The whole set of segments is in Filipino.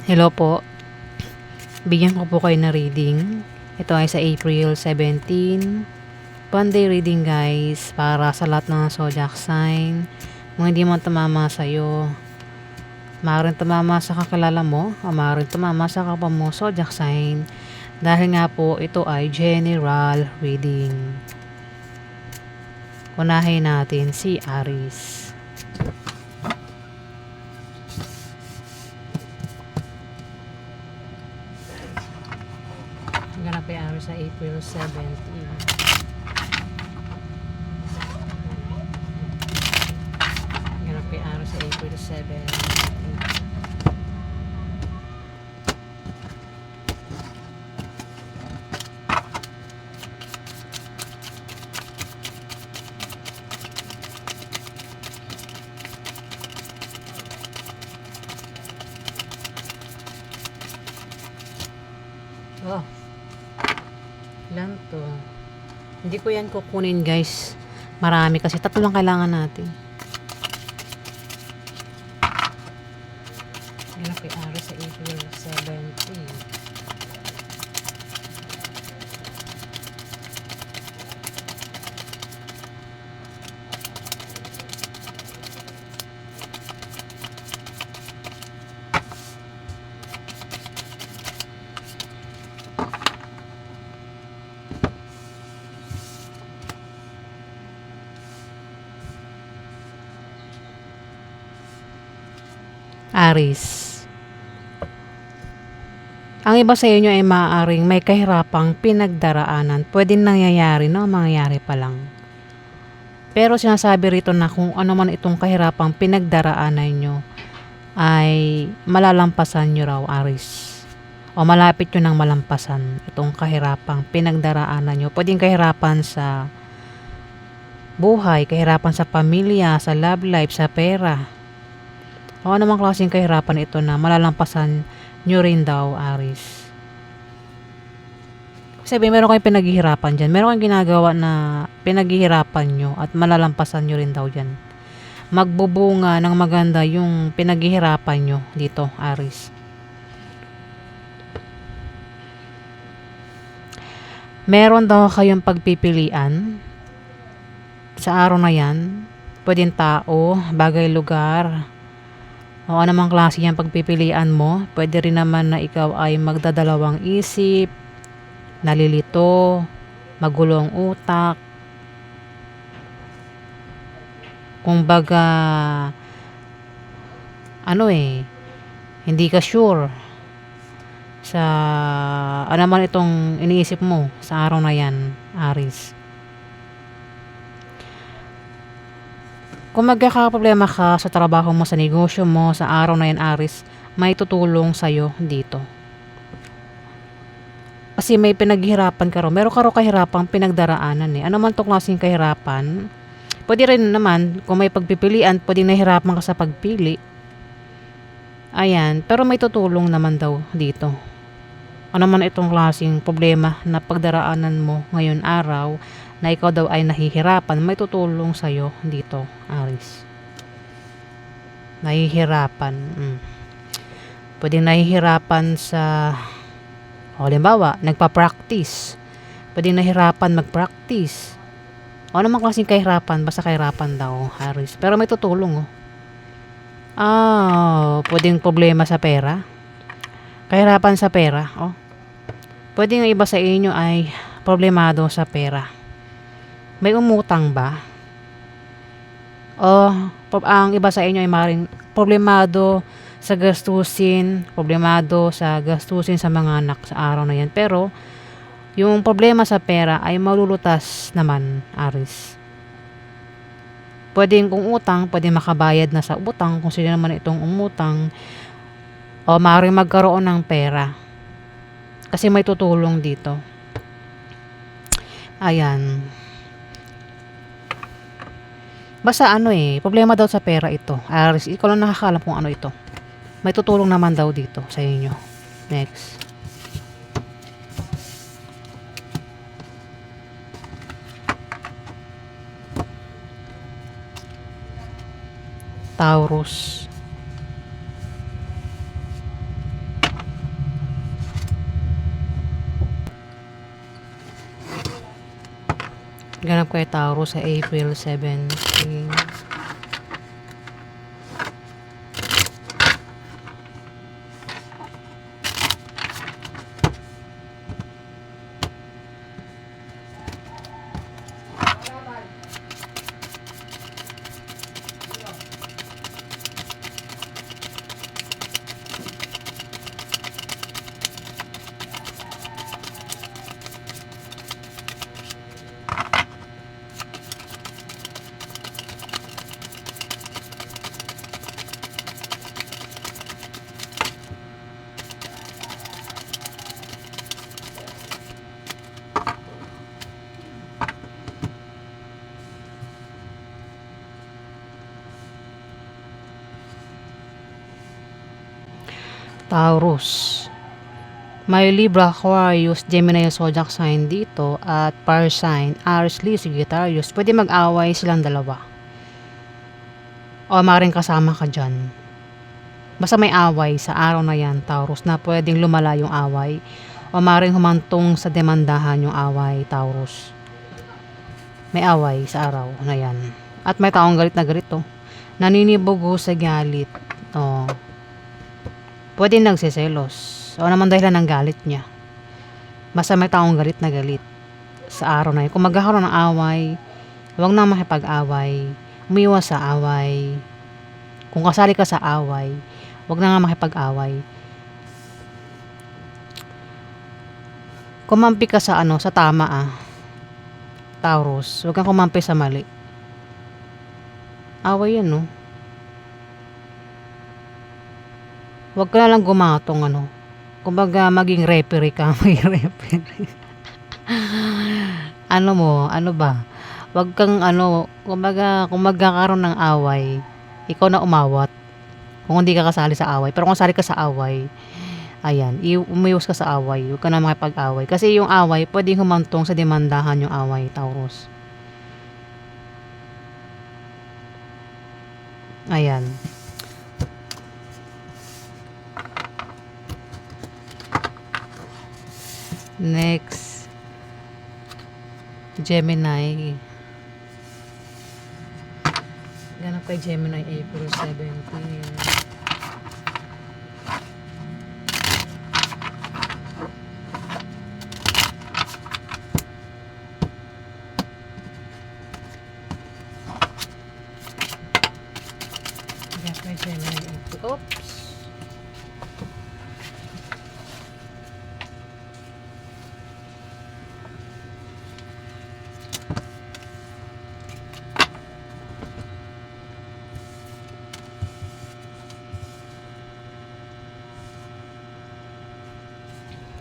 Hello po. Bigyan ko po kayo ng reading. Ito ay sa April 17. One-day reading guys para sa lahat ng zodiac sign. Kung hindi man tumama sa'yo, maaaring tumama sa kakilala mo o maaaring tumama sa kapwa mo zodiac sign. Dahil nga po ito ay general reading. Unahin natin si Aries. Ganap kay Aries sa April 17. Ganap kay Aries sa April 17. Oh, ilan to? Hindi ko yan kukunin guys. Marami kasi. Tatlo lang kailangan natin. Yan kay Aries sa April 17. Aries. Ang iba sa inyo ay maaaring may kahirapang pinagdaraanan. Pwedeng nangyayari, no? Mangyayari pa lang. Pero sinasabi rito na kung ano man itong kahirapang pinagdaraanan nyo, ay malalampasan nyo raw, Aries. O malapit nyo nang malampasan itong kahirapang pinagdaraanan nyo. Pwedeng kahirapan sa buhay, kahirapan sa pamilya, sa love life, sa pera. O anumang klaseng kahirapan ito na malalampasan nyo rin daw, Aries. Sabi, meron kayong pinaghihirapan dyan. Meron kayong ginagawa na pinaghihirapan nyo at malalampasan nyo rin daw dyan. Magbubunga ng maganda yung pinaghihirapan nyo dito, Aries. Meron daw kayong pagpipilian sa araw na yan. Pwedeng tao, bagay, lugar, o anumang klase yung pagpipilian mo. Pwede rin naman na ikaw ay magdadalawang isip, nalilito, magulong utak. Kumbaga, hindi ka sure sa ano man itong iniisip mo sa araw na yan, Aries. Kung magkakaproblema ka sa trabaho mo, sa negosyo mo, sa araw na yan, Aries, may tutulong sa'yo dito. Kasi may pinaghihirapan ka ro. Meron ka ro kahirapang pinagdaraanan eh. Ano man itong klaseng kahirapan, pwede rin naman, kung may pagpipilian, pwede nahihirapan ka sa pagpili. Ayan, pero may tutulong naman daw dito. Ano man itong klaseng problema na pagdaraanan mo ngayon araw, na ikaw daw ay nahihirapan, may tutulong sa'yo dito, Aries. Nahihirapan. Pwedeng nahihirapan sa, halimbawa, nagpa-practice. Pwedeng nahihirapan mag-practice. O namang klaseng kahirapan, basta kahirapan daw, Aries. Pero may tutulong, oh. Pwedeng problema sa pera. Kahirapan sa pera, oh. Pwedeng iba sa inyo ay problemado sa pera. May umutang ba? O ang iba sa inyo ay maring problemado sa gastusin, problemado sa gastusin sa mga anak sa araw na yan. Pero yung problema sa pera ay malulutas naman, Aries. Pwedeng kung utang, pwedeng makabayad na sa utang kung sino naman itong umutang, o maaaring magkaroon ng pera. Kasi may tutulong dito. Ayan. Basta problema daw sa pera ito. Aries, ikaw lang nakakalam kung ano ito. May tutulong naman daw dito sa inyo. Next. Taurus. Ganap kay Taurus sa April 17. Taurus. May Libra, Aquarius, Gemini yung zodiac sign dito at fire sign, Aries, Leo, Sagittarius. Pwede mag-away silang dalawa. O maaaring kasama ka dyan. Basta may away sa araw na yan, Taurus, na pwedeng lumala yung away. O maaaring humantong sa demandahan yung away, Taurus. May away sa araw na yan. At may taong galit na galit to. Naninibugo sa galit. O, pwede nagsiselos. O naman dahilan ng galit niya. Basta may taong galit na galit sa araw na yun. Kung magkakaroon ng away, huwag na makipag-away. Umiwas sa away. Kung kasali ka sa away, huwag na nga makipag-away. Kumampi ka sa sa tama Taurus. Huwag kang kumampi sa mali. Away yan, no? Huwag ka na lang gumatong, kumbaga maging referee ka, may referee. Ano ba? Huwag kang kumbaga kung magkakaroon ng away, ikaw na umawat. Kung hindi ka kasali sa away. Pero kung kasali ka sa away, ayan, umiwas ka sa away. Huwag ka na makipag-away. Kasi yung away, pwedeng humantong sa demandahan yung away, Taurus. Ayan. Next, Gemini. Ganap kay Gemini April 17. Ganap kay Gemini April. Oops.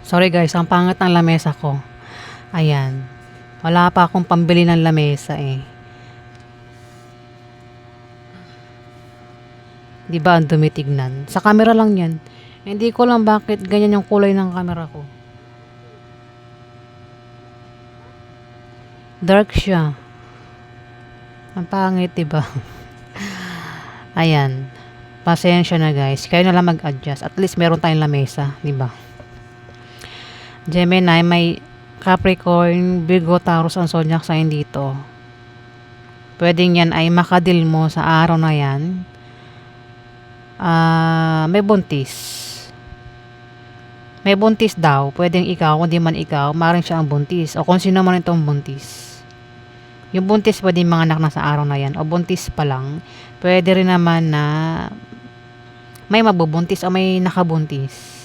Sorry guys, ang pangat ng lamesa ko. Ayan. Wala pa akong pambili ng lamesa eh. Di ba ang dumi tignan? Sa camera lang yan. Hindi ko lang bakit ganyan yung kulay ng camera ko. Dark siya. Ang pangit, diba? Ayan. Pasensya na guys. Kayo na lang mag-adjust. At least meron tayong lamesa, diba? Gemini, may Capricorn, Virgo, Taurus ang zodiac sign dito. Pwedeng yan ay makadil mo sa araw na yan. May buntis. May buntis daw. Pwedeng ikaw, kung di man ikaw, maaaring siya ang buntis. O kung sino man itong buntis. Yung buntis pwedeng mga anak na sa araw na yan. O buntis pa lang. Pwede rin naman na may mabubuntis o may nakabuntis.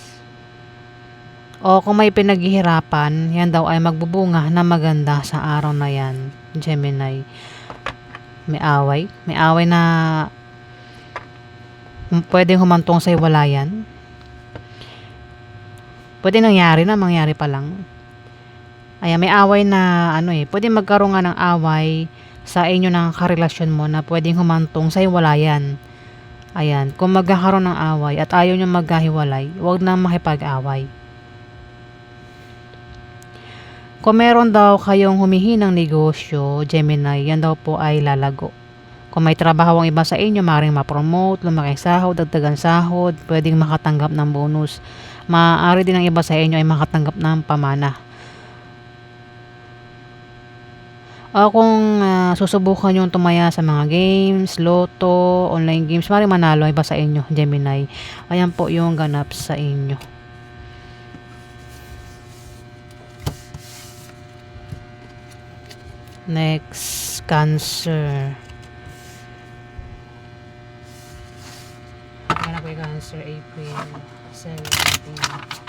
O kung may pinaghihirapan, yan daw ay magbubunga na maganda sa araw na yan, Gemini. May away. May away na pwedeng humantong sa hiwalayan. Pwede mangyari pa lang. Ayan, may away na pwede magkaroon nga ng away sa inyo ng karelasyon mo na pwedeng humantong sa hiwalayan. Ayan, kung magkakaroon ng away at ayaw nyo magkahiwalay, huwag na makipag-away. Kung meron daw kayong humihinang negosyo, Gemini, yan daw po ay lalago. Kung may trabaho ang iba sa inyo, maaaring ma-promote, lumaki sahod, dagdagan sahod, pwedeng makatanggap ng bonus. Maaari din ang iba sa inyo ay makatanggap ng pamana. O kung susubukan yung tumaya sa mga games, loto, online games, maaaring manalo iba sa inyo, Gemini. Ayan po yung ganap sa inyo. Next, Cancer. Ayan po yung Cancer, April 17.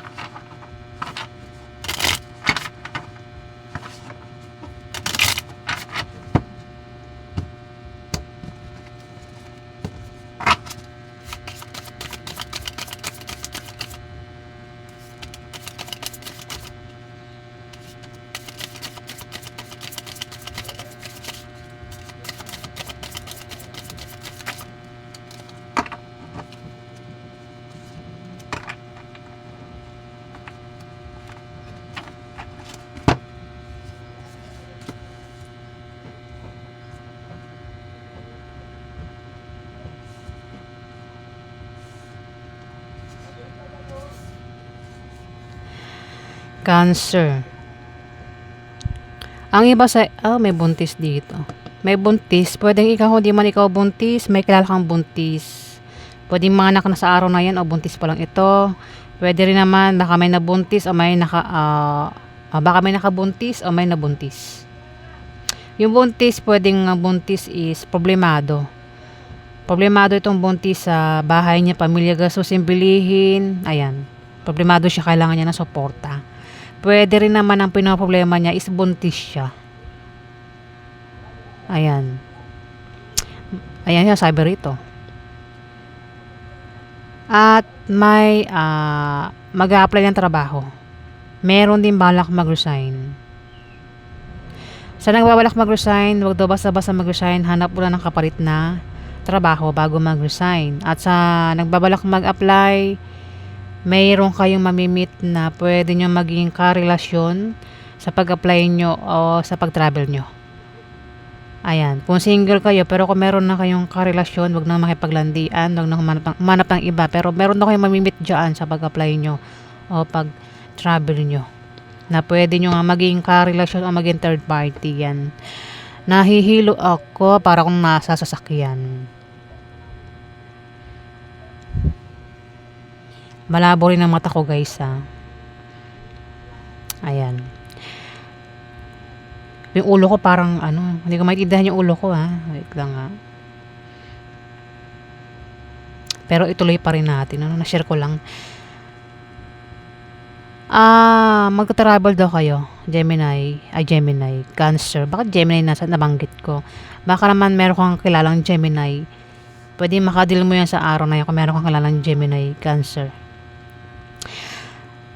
Cancer. Ang iba sa, may buntis dito. May buntis. Pwedeng ikaw, hindi man ikaw buntis, may kilala kang buntis. Pwedeng mga anak na sa araw na yan o buntis pa lang ito. Pwede rin naman baka may nabuntis o may baka may nakabuntis o may nabuntis. Yung buntis, pwedeng buntis is problemado. Problemado itong buntis sa bahay niya, pamilya, gastusin, bilihin. Ayan. Problemado siya, kailangan niya ng suporta. Pwede rin naman ang pinoproblema niya is buntis siya. Ayan. Ayan yung sabi rito. At may mag-a-apply ng trabaho. Meron din balak mag-resign. Sa nagbabalak mag-resign, huwag daw basta-basta mag-resign. Hanap muna ng kapalit na trabaho bago mag-resign. At sa nagbabalak mag-apply, mayroon kayong mamimit na pwede nyo maging karelasyon sa pag-apply nyo o sa pag-travel nyo. Ayan. Kung single kayo, pero kung meron na kayong karelasyon, wag na makipaglandian, wag na humanap ng iba. Pero meron na kayong mamimit dyan sa pag-apply nyo o pag-travel nyo. Na pwede nyo nga maging karelasyon o maging third party yan. Nahihilo ako para kung nasa sasakyan. Malabo rin ang mata ko, guys, Ayan. Yung ulo ko parang hindi ko maintindihan yung ulo ko, Wait lang, Pero ituloy pa rin natin. Na-share ko lang. Magta-travel daw kayo. Gemini, Cancer. Bakit Gemini nabanggit ko? Baka naman meron kang kilalang Gemini. Pwede makadil mo yan sa araw na yan kung meron kang kilalang Gemini, Cancer.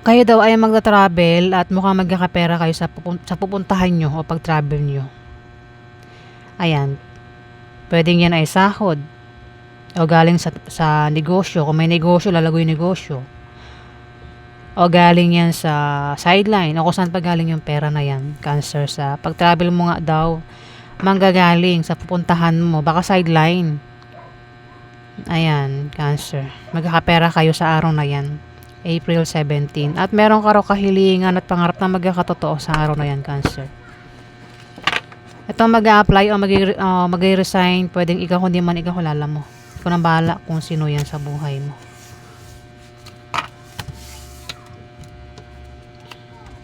Kayo daw ay magta-travel at mukhang magkakapera kayo sa pupuntahan nyo o pag-travel nyo. Ayan. Pwedeng yan ay sahod o galing sa negosyo. Kung may negosyo, lalago yung negosyo. O galing yan sa sideline o kung saan pa galing yung pera na yan, Cancer. Sa pag-travel mo nga daw, manggagaling sa pupuntahan mo, baka sideline. Ayan, Cancer. Magkakapera kayo sa araw na yan. April 17. At meron ka raw kahilingan at pangarap na magkakatotoo sa araw na yan, Cancer. Ito mag-a-apply o mag-resign, pwedeng ikaw, kundi man ikaw kilala mo. Ikaw nang bahala kung sino yan sa buhay mo.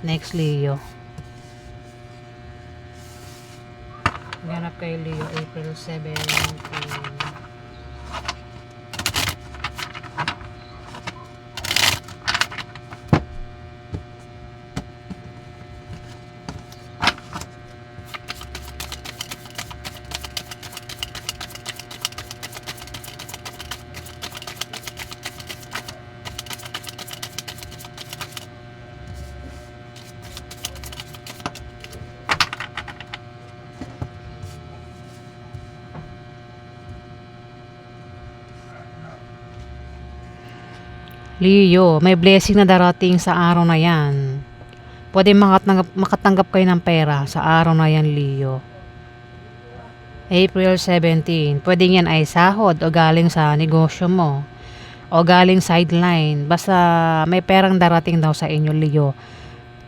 Next, Leo. Ganap kay Leo, April 17. Leo, may blessing na darating sa araw na yan. Pwede makatanggap kayo ng pera sa araw na yan, Leo. April 17. Pwede yan ay sahod o galing sa negosyo mo. O galing sideline. Basta may perang darating daw sa inyo, Leo.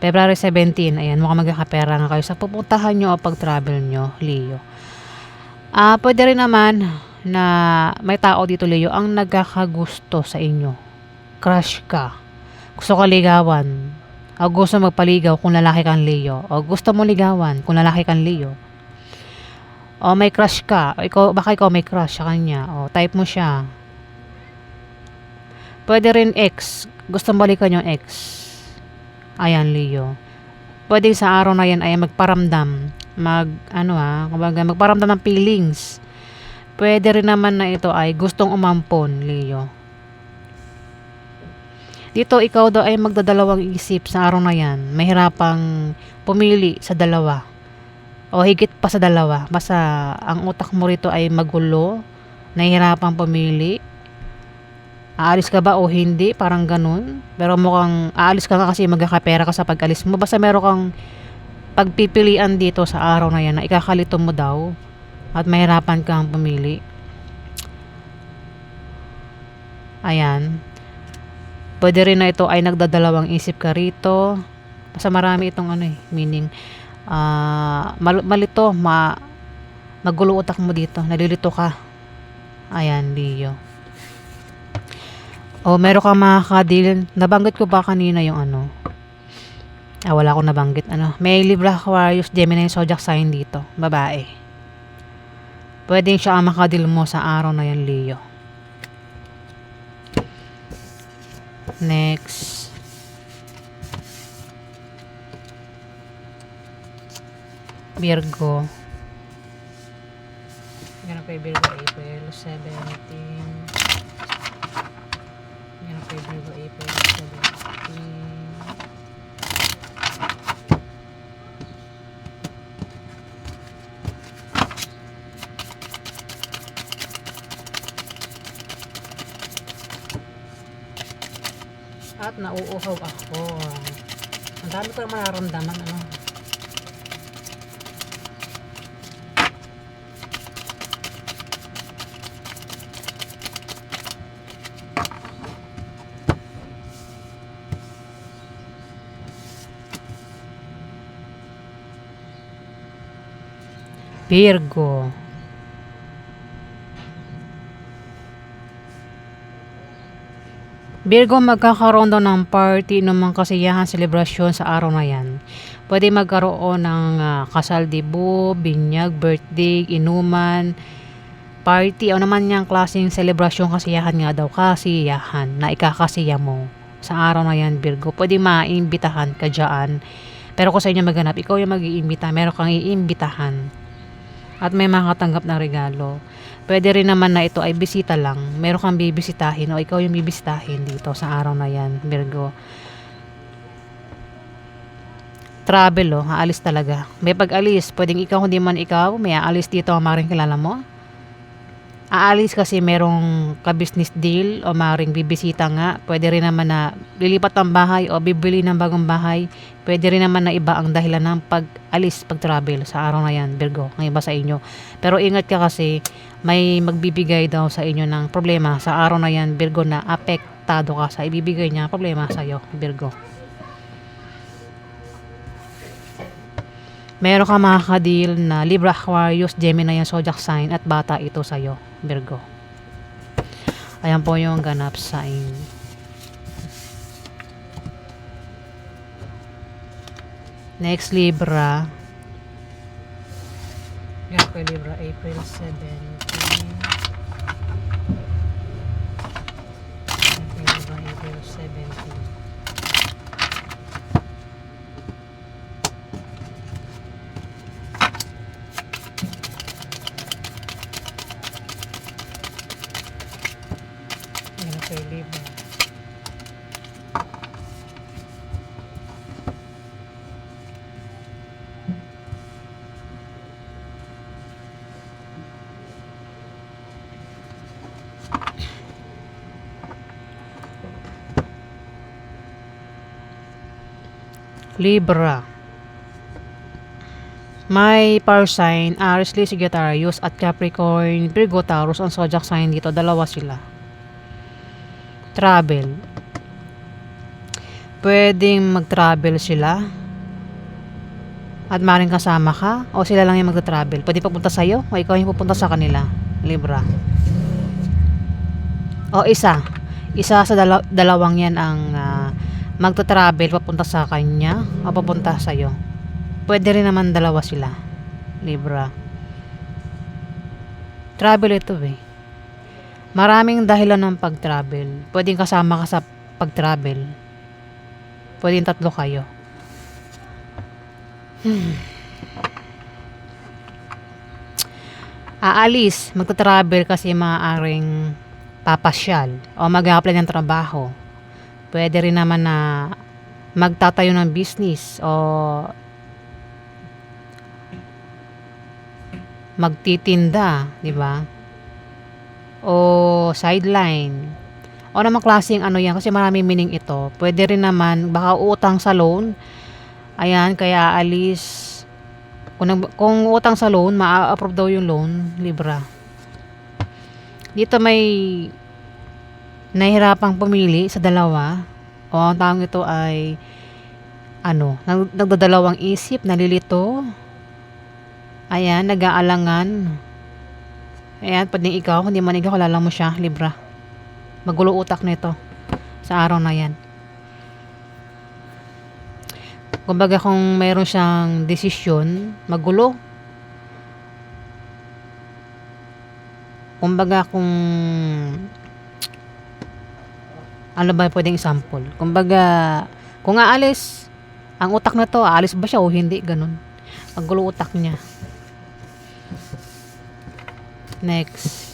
February 17, ayan, mukhang magkakapera nga kayo sa pupuntahan nyo o pag-travel nyo, Leo. Pwede rin naman na may tao dito, Leo, ang nagkakagusto sa inyo. Crush ka. Gusto ka ligawan. O gusto magpaligaw kung lalaki kang Leo. O gusto mo ligawan kung lalaki kang Leo. O may crush ka. O baka ikaw may crush sa kanya. O type mo siya. Pwede rin ex. Gusto balikan yung ex. Ayan, Leo. Pwede sa araw na yan ay magparamdam. Kumbaga magparamdam ng feelings. Pwede rin naman na ito ay gustong umampon, Leo. Dito, ikaw daw ay magdadalawang isip sa araw na yan. Mahirapang pumili sa dalawa. O higit pa sa dalawa. Basta ang utak mo rito ay magulo. Nahihirapang pumili. Aalis ka ba o hindi? Parang ganun. Pero mukhang aalis ka nga kasi magkakapera ka sa pag-alis mo. Basta meron kang pagpipilian dito sa araw na yan na ikakalito mo daw at mahirapan kang pumili. Ayan. Pwede rin na ito ay nagdadalawang isip ka rito. Basta marami itong meaning. Malito, magulo utak mo dito. Nalilito ka. Ayan, Leo. O, meron kang makakadil. Nabanggit ko ba kanina yung wala akong nabanggit. May Libra, Aquarius, Gemini, Zodiac sign dito. Babae. Pwede siya ang makadil mo sa araw na yan, Leo. Next. Virgo. Ganun kay Virgo, April 17. Virgo, April 17. At nauuhaw ako. Ang dami ko naman nararamdaman, Virgo. Virgo, magkakaroon daw ng party, ng kasiyahan, selebrasyon sa araw na yan. Pwede magkaroon ng kasal debut, binyag, birthday, inuman, party, o naman niyang klaseng selebrasyon, kasiyahan nga daw, kasiyahan na ikakasiya mo sa araw na yan, Virgo. Pwede maimbitahan ka dyan. Pero kung sa inyo maganap, ikaw yung mag-iimbita, meron kang iimbitahan. At may makatanggap na regalo. Pwede rin naman na ito ay bisita lang. Meron kang bibisitahin o ikaw yung bibisitahin dito sa araw na yan, Virgo. Travel, aalis talaga. May pag-alis, pwedeng ikaw, hindi man ikaw, may aalis dito ang maring kilala mo. Aalis kasi merong ka-business deal o maring bibisita nga. Pwede rin naman na lilipat ng bahay o bibili ng bagong bahay. Pwede rin naman na iba ang dahilan ng pag-alis, pag-travel sa araw na yan, Virgo. Ang iba sa inyo. Pero ingat ka kasi may magbibigay daw sa inyo ng problema sa araw na yan, Virgo, na apektado ka sa ibibigay niya problema sa iyo, Virgo. Meron ka makakadil na Libra, Aquarius, Gemini, Zodiac sign at bata ito sa iyo, Virgo. Ayan po yung ganap sign. Next, Libra. Yan po Libra, April 17. Libra, April 17. Kay Libra. Libra. May power sign, Aries, Leo, Sagittarius at Capricorn, Virgo, Taurus ang zodiac sign dito. Dalawa sila. Travel. Pwedeng mag-travel sila at maaaring kasama ka o sila lang yung magta-travel. Pwede papunta sa'yo o ikaw yung pupunta sa kanila. Libra. O isa. Isa sa dalawang yan ang magta-travel papunta sa kanya o papunta sa'yo. Pwede rin naman dalawa sila. Libra. Travel ito eh. Maraming dahilan ng pag-travel. Pwedeng kasama ka sa pag-travel. Pwedeng tatlo kayo. Aalis, magta-travel kasi maaaring papasyal o mag-a-apply ng trabaho. Pwede rin naman na magtatayo ng business o magtitinda, di ba? O sideline. O namang klaseng ano yan kasi maraming meaning ito. Pwede rin naman baka utang sa loan. Ayan, kaya aalis. Kung utang sa loan, ma-approve daw yung loan, Libra. Dito may nahihirapang pumili sa dalawa. O ang tawag ito ay nagdadalawang isip, nalilito. Ayan, nag-aalangan. Ayan, pwedeng ikaw, hindi man ikaw, kilala mo siya, Libra. Magulo utak nito sa araw na yan. Kumbaga kung mayroon siyang desisyon, magulo. Kumbaga kung ano ba pwedeng example? Kumbaga kung aalis, ang utak na to, aalis ba siya o hindi? Ganun. Magulo utak niya. Next.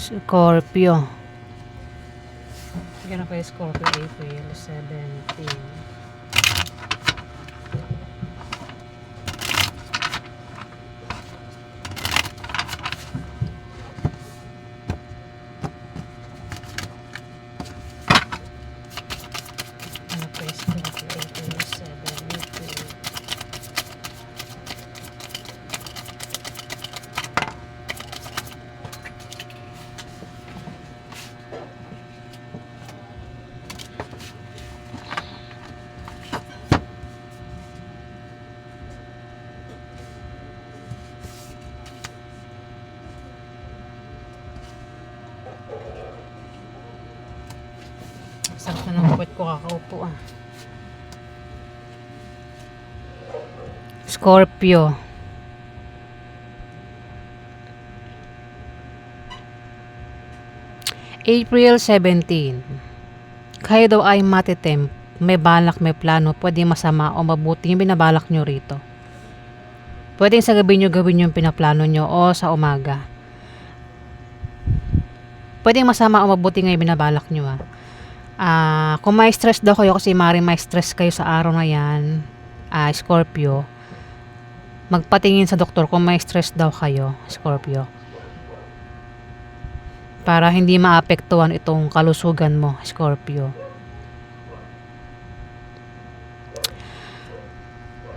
Scorpio. Ganun kayo Scorpio, April 17. Ano kayo Scorpio, April 17. Sakto ng puwet ko kakaupo Scorpio. April 17. Kayo daw ay matitemp. May balak, may plano. Pwede masama o mabuti yung binabalak nyo rito. Pwedeng sa gabi nyo gawin yung pinaplano nyo o sa umaga. Pwedeng masama o mabuti nga yung binabalak nyo kung may stress daw kayo kasi maaaring may stress kayo sa araw na yan, Scorpio, magpatingin sa doktor kung may stress daw kayo, Scorpio, para hindi maapektuhan itong kalusugan mo, Scorpio.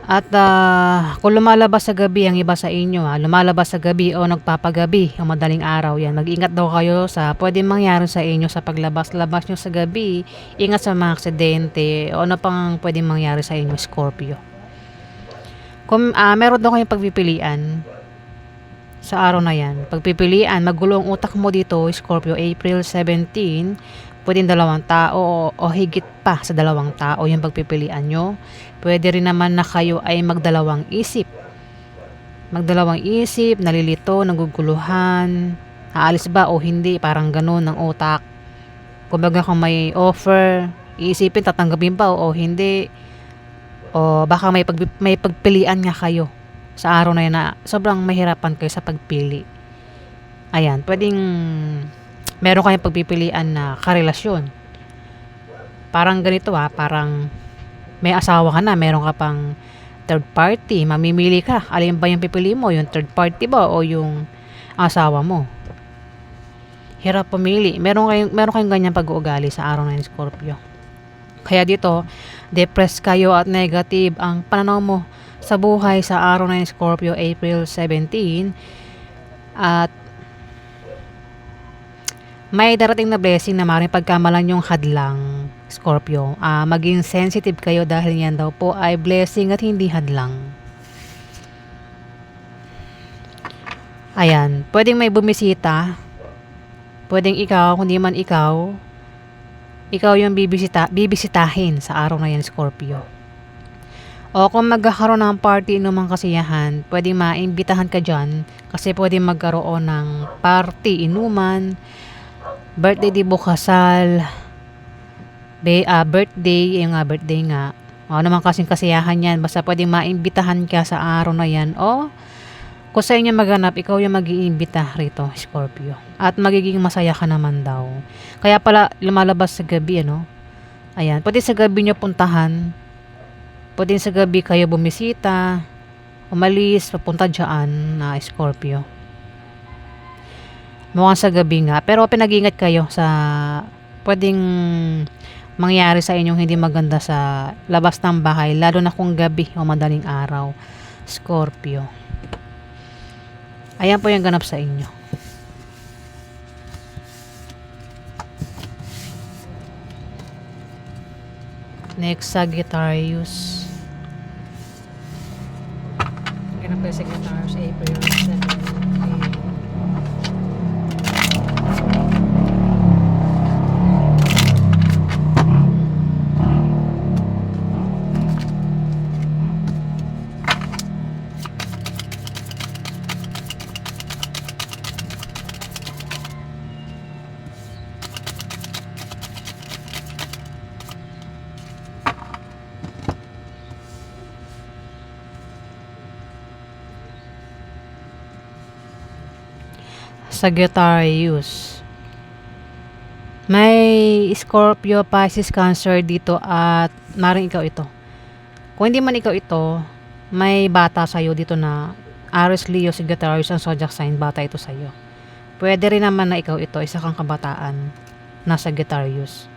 At kung lumalabas sa gabi ang iba sa inyo, lumalabas sa gabi o nagpapagabi o madaling araw yan, mag-ingat daw kayo sa pwedeng mangyari sa inyo sa paglabas-labas nyo sa gabi. Ingat sa mga aksidente o ano pang pwedeng mangyari sa inyo, Scorpio. Kung meron daw kayong pagpipilian sa araw na yan, pagpipilian, magulo ang utak mo dito, Scorpio, April 17, pwedeng dalawang tao o higit pa sa dalawang tao yung pagpipilian nyo. Pwede rin naman na kayo ay magdalawang isip. Magdalawang isip, nalilito, naguguluhan, aalis ba o hindi, parang ganun ng utak. Kumbaga kung may offer, iisipin, tatanggapin pa o hindi. O baka may pagpilian nga kayo sa araw na yun na sobrang mahirapan kayo sa pagpili. Ayan, pwedeng meron kayong pagpipilian na karelasyon. Parang ganito parang may asawa ka na, meron ka pang third party, mamimili ka. Alin ba yung pipili mo? Yung third party ba o yung asawa mo? Hirap pumili. Meron kayong ganyan pag-uugali sa araw na yung Scorpio. Kaya dito, depressed kayo at negative ang pananaw mo sa buhay sa araw na yung Scorpio, April 17. At May darating na blessing na maaaring pagkamalan yung hadlang, Scorpio. Maging sensitive kayo dahil yan daw po ay blessing at hindi hadlang. Ayan, pwedeng may bumisita. Pwedeng ikaw, kundi man ikaw yung bibisitahin sa araw na yan, Scorpio. O kung magkakaroon ng party inumang kasiyahan, pwedeng maimbitahan ka dyan kasi pwedeng magkaroon ng party inuman, birthday, dibo, kasal, birthday, yung birthday nga. O naman kasing kasiyahan yan, basta pwedeng maimbitahan ka sa araw na yan. O kung sa inyo maganap, ikaw yung mag-iimbita rito, Scorpio. At magiging masaya ka naman daw. Kaya pala lumalabas sa gabi, ano? Ayan, pwede sa gabi nyo puntahan. Pwede sa gabi kayo bumisita, umalis, papunta dyan na Scorpio. Mukhang sa gabi nga. Pero pinag-ingat kayo sa pwedeng mangyari sa inyong hindi maganda sa labas ng bahay. Lalo na kung gabi o madaling araw, Scorpio. Ayan po yung ganap sa inyo. Next, Sagittarius. Ganap po yung Sagittarius, April 7. Sagittarius. May Scorpio, Pisces, Cancer dito at maring ikaw ito. Kung hindi man ikaw ito, may bata sa'yo dito na Aries, Leo, Sagittarius ang zodiac sign, bata ito sa'yo. Pwede rin naman na ikaw ito, isa kang kabataan na Sagittarius.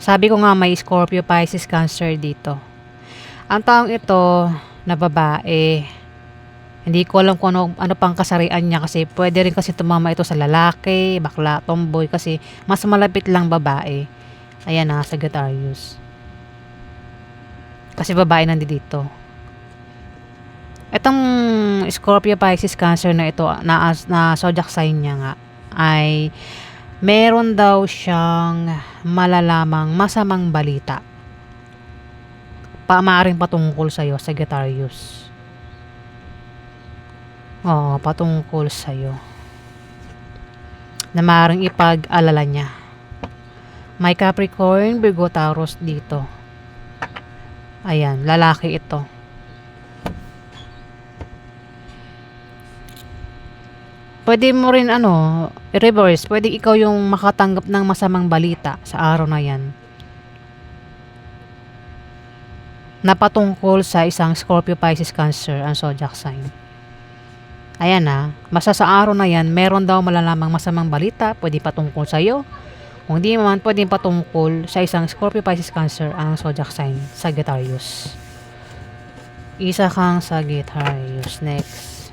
Sabi ko nga may Scorpio, Pisces, Cancer dito. Ang taong ito na babae, hindi ko alam kung ano pang kasarian niya kasi pwede rin kasi tumama ito sa lalaki, bakla, tomboy kasi mas malapit lang babae. Ayan na, Sagittarius. Kasi babae nandito. Itong Scorpio, Pisces, Cancer na ito na zodiac sign niya nga ay meron daw siyang malalamang masamang balita. Maaaring patungkol sa'yo, Sagittarius. Oo, patungkol sa'yo. Na maaaring ipag-alala niya. May Capricorn, Virgo, Taurus dito. Ayan, lalaki ito. Pwede mo rin i-reverse. Pwede ikaw yung makatanggap ng masamang balita sa araw na yan. Na patungkol sa isang Scorpio, Pisces, Cancer ang zodiac sign. Ayan na, basta sa araw na yan, meron daw malalamang masamang balita, pwede patungkol sa'yo. Kung di man, pwede patungkol sa isang Scorpio, Pisces, Cancer ang zodiac sign, Sagittarius. Isa kang Sagittarius. Next,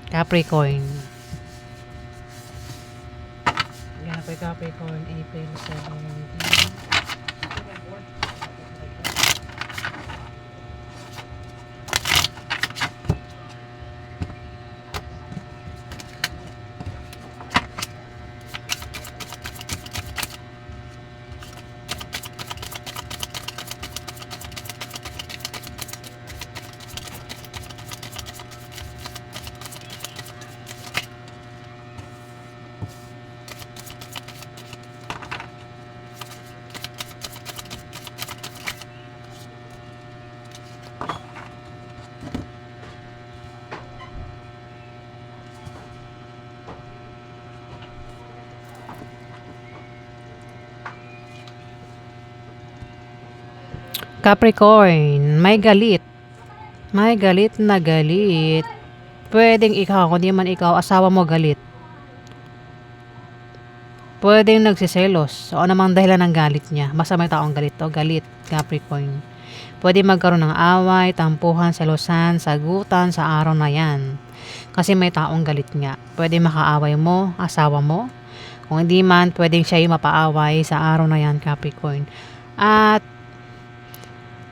Capricorn. Yan po Capricorn, April 17. Capricorn, may galit. May galit na galit. Pwedeng ikaw, kung di man ikaw, asawa mo galit. Pwedeng nagsiselos. O namang dahilan ng galit niya. Basta may taong galit to. Galit, Capricorn. Pwede magkaroon ng away, tampuhan, selosan, sagutan sa araw na yan. Kasi may taong galit nga. Pwede makaaway mo, asawa mo. Kung hindi man, pwedeng siya yung mapaaway sa araw na yan, Capricorn. At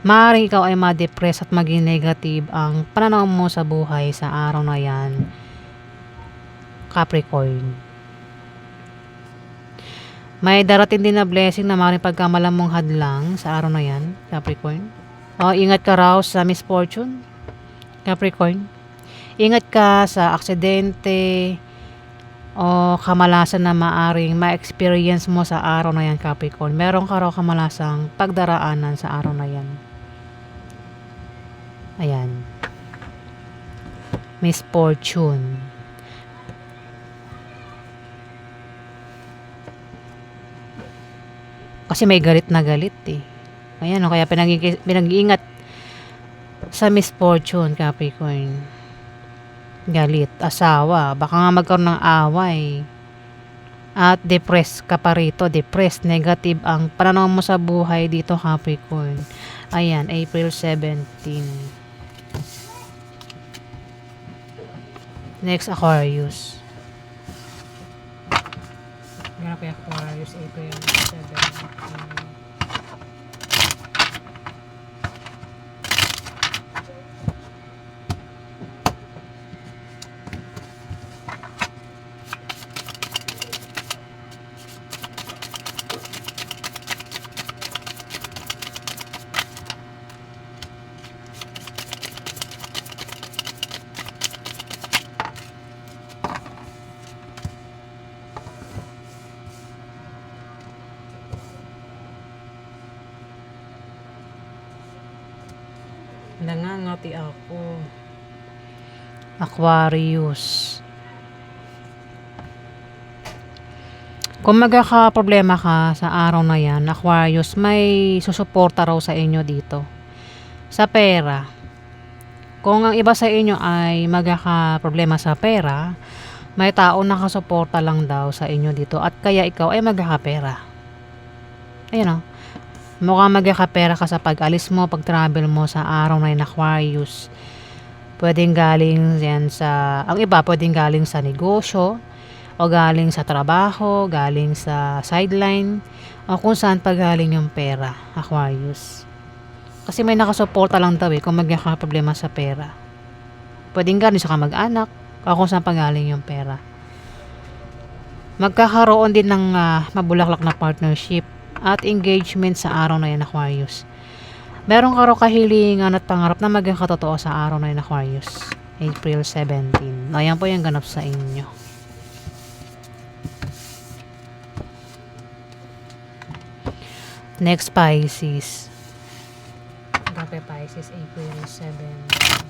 maaaring ikaw ay ma-depress at maging negative ang pananaw mo sa buhay sa araw na yan, Capricorn. May darating din na blessing na maaaring pagkamalan mong hadlang sa araw na yan, Capricorn. Ingat ka raw sa misfortune, Capricorn. Ingat ka sa aksidente o kamalasan na maaring ma-experience mo sa araw na yan, Capricorn. Meron ka raw kamalasang pagdaraanan sa araw na yan. Ayan. Misfortune. Kasi may galit na galit eh. Ayan, kaya pinag-iingat sa misfortune, Capricorn. Galit, asawa, baka nga magkaroon ng away. At depressed ka pa rito, depressed, negative ang pananaw mo sa buhay dito, Capricorn. Ayan, April 17. Next, Aquarius. Grabe, Aquarius, April 17. Nangangati ako. Aquarius. Kung magkaka-problema ka sa araw na yan, Aquarius, may susuporta raw sa inyo dito. Sa pera. Kung ang iba sa inyo ay magkaka-problema sa pera, may tao nakasuporta lang daw sa inyo dito at kaya ikaw ay magkakapera. Ayun o. Mukhang magkakapera ka sa pag-alis mo, pag-travel mo sa araw na yun, Aquarius. Pwedeng galing yan sa, ang iba pwedeng galing sa negosyo, o galing sa trabaho, galing sa sideline, o kung saan pa galing yung pera, Aquarius. Kasi may nakasuporta lang daw kung magkakaproblema sa pera. Pwedeng galing sa kamag-anak, o kung saan pa galing yung pera. Magkakaroon din ng mabulaklak na partnership at engagement sa araw na yan, Aquarius. Meron ka raw kahilingan at pangarap na maging katotoo sa araw na yan, Aquarius. April 17. Ayan po yung ganap sa inyo. Next, Pisces. Grabe, Pisces, April 7.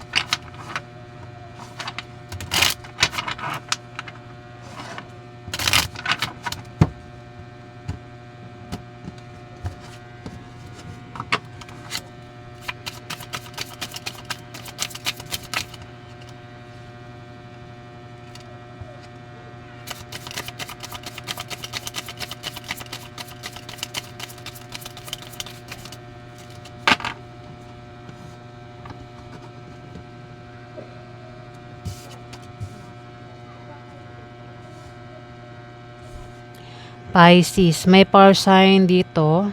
Pisces, may power sign dito.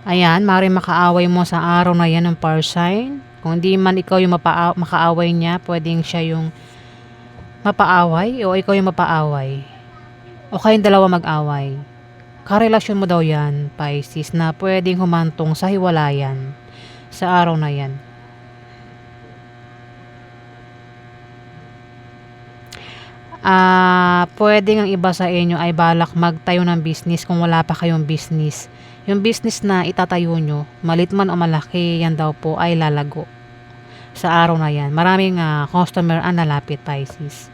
Ayan, maaaring makaaway mo sa araw na yan ng power sign. Kung hindi man ikaw yung makaaway niya, pwedeng siya yung mapaaway o ikaw yung mapaaway. O kayong dalawa mag-away. Karelasyon mo daw yan, Pisces, na pwedeng humantong sa hiwalayan sa araw na yan. Pwedeng ang iba sa inyo ay balak magtayo ng business kung wala pa kayong business. Yung business na itatayo nyo, malit man o malaki, yan daw po ay lalago sa araw na yan. Maraming customer ang lalapit, Pisces.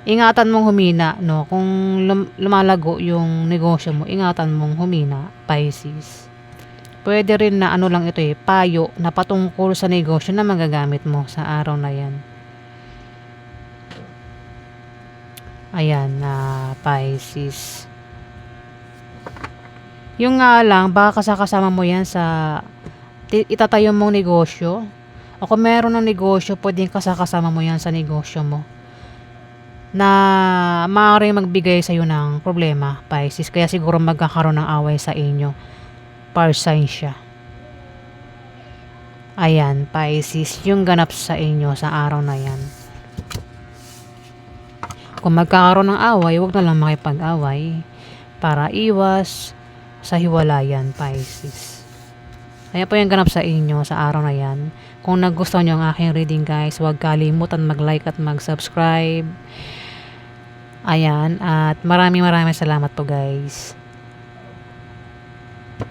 Ingatan mong humina, no? Kung lumalago yung negosyo mo, ingatan mong humina, Pisces. Pwede rin na ano lang ito payo na patungkol sa negosyo na magagamit mo sa araw na yan. Ayan, Pisces. Yung nga lang, baka kasama mo yan sa itatayo mong negosyo O kung meron ng negosyo, pwedeng kasama mo yan sa negosyo mo na maaaring magbigay sa'yo ng problema, Pisces. Kaya siguro magkakaroon ng away sa inyo. Fire sign siya. Ayan, Pisces, yung ganap sa inyo sa araw na yan. Kung magkakaroon ng away, huwag na lang makipag-away para iwas sa hiwalayan, Pisces. Kaya po yung ganap sa inyo sa araw na yan. Kung nagustuhan nyo ang aking reading, guys, huwag kalimutan mag-like at mag-subscribe. Ayan, at maraming salamat po, guys.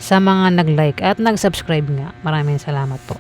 Sa mga nag-like at nag-subscribe nga, maraming salamat po.